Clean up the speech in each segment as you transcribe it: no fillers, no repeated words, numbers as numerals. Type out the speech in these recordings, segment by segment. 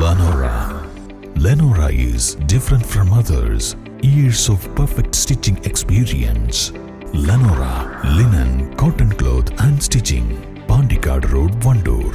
Lenora. Lenora is different from others. Years of perfect stitching experience. Lenora, linen, cotton cloth and stitching. Pandikad Road, Vandoor.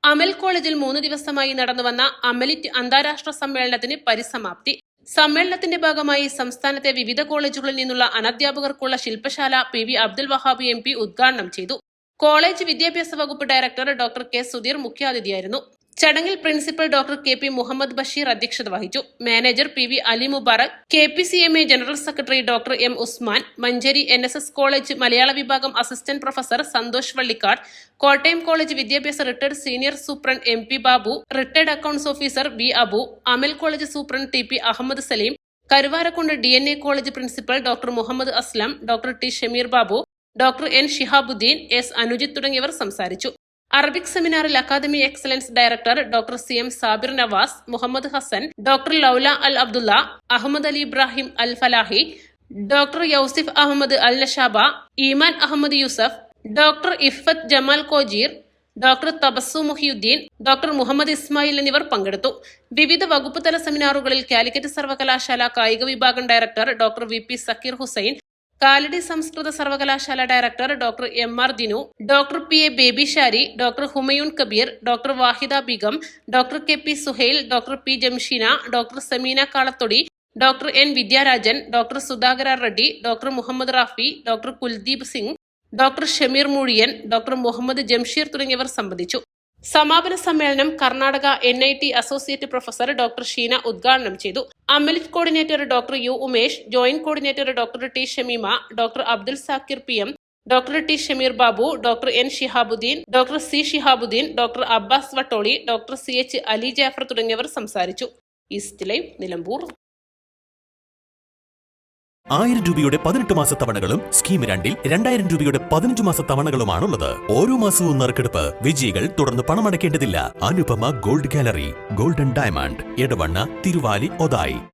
അമൽ കോളേജിൽ 3 ദിവസമായി നടന്നുവന്ന അമലിറ്റ് അന്താരാഷ്ട്ര സമ്മേളനത്തിന് പരിസമാപ്തി. സമ്മേളനത്തിന്റെ ഭാഗമായി സംസ്ഥാനത്തെ വിവിധ കോളേജുകളിൽ നിന്നുള്ള അനധ്യാപകർക്കുള്ള ശില്പശാല PV അബ്ദുൽ വഹാബ് MP ഉദ്ഘാടനം ചെയ്തു. കോളേജ് വിദ്യാഭ്യാസ വകുപ്പ് ഡയറക്ടർ ഡോക്ടർ K സുധീർ മുഖ്യാതിഥിയായിരുന്നു. ചടങ്ങിൽ principal doctor KP Muhammad Basheer അധ്യക്ഷത വഹിച്ചു. Manager PV Ali Mubarak, KPCMA general secretary doctor M Usman, Manjeri NSS college മലയാള വിഭാഗം assistant professor Santhosh Vallikkad, Kottayam college വിദ്യാഭ്യാസ retired senior superintendent MP Babu, retired accounts officer V Abu, Amal college superintendent TP Ahammed Saleem, Karuvarakundu DNA college principal doctor Muhammad Aslam, doctor T Shameer Babu, doctor N Shihabuddeen, S Anujith തുടങ്ങിയവർ സംസാരിച്ചു. Arabic സെമിനാറിൽ academy excellence director doctor CM Sabir Navas, Muhammad Hasan, doctor Loula Al Abdulla, Ahmed Ali Ibrahim Al Falahi, doctor Yousif Ahmed Al Nashaba, Iman Ahmed Yousuf, doctor Iffat Jamal Kojeer, doctor Tabassum Muhiyuddin, doctor Muhammad Ismail എന്നിവർ പങ്കെടുത്തു. വിവിധ വകുപ്പ് തല സെമിനാറുകളിൽ കാലിക്കറ്റ് സർവകലാശാല കായിക വിഭാഗം director doctor VP Zakir Hussain, Kalady സംസ്കൃത സർവകലാശാല director doctor MR Dinu, doctor PA Baby Shari, doctor Humayun Kabeer, doctor Wahida Beegum, doctor KP Suhail, doctor P Jamsheena, doctor Sameena Kalathodi, doctor N Vidyarajan, doctor Sudhakara Reddy, doctor Muhammad Rafi, doctor Kuldeep Singh, doctor Shameer Moozhiyan, doctor Muhammad Jamsheer തുടങ്ങിയവർ സംബന്ധിച്ചു. സമാപന സമ്മേളനം Karnataka NIT associate professor doctor Sheena ഉദ്ഘാടനം ചെയ്തു. Amalit coordinator doctor U Umesh, joint coordinator doctor T Shameema, doctor Abdul Zakir PM, doctor T Shameer Babu, doctor N Shihabuddin, doctor C Shihabuddin, doctor Abbas Vattoli, doctor CH Ali Jafar തുടങ്ങിയവർ സംസാരിച്ചു. East live, Nilambur. 1000 രൂപയുടെ 18 മാസ തവണകളും സ്കീം 2-ൽ 2000 രൂപയുടെ 15 മാസ തവണകളുമാണുള്ളത്. ഓരോ മാസവും നറുക്കെടുപ്പ്. വിജയികൾ തുടർന്ന് പണമടയ്ക്കേണ്ടതില്ല. Anupama gold gallery, golden diamond, Edavanna, Thiruvali, Othayi.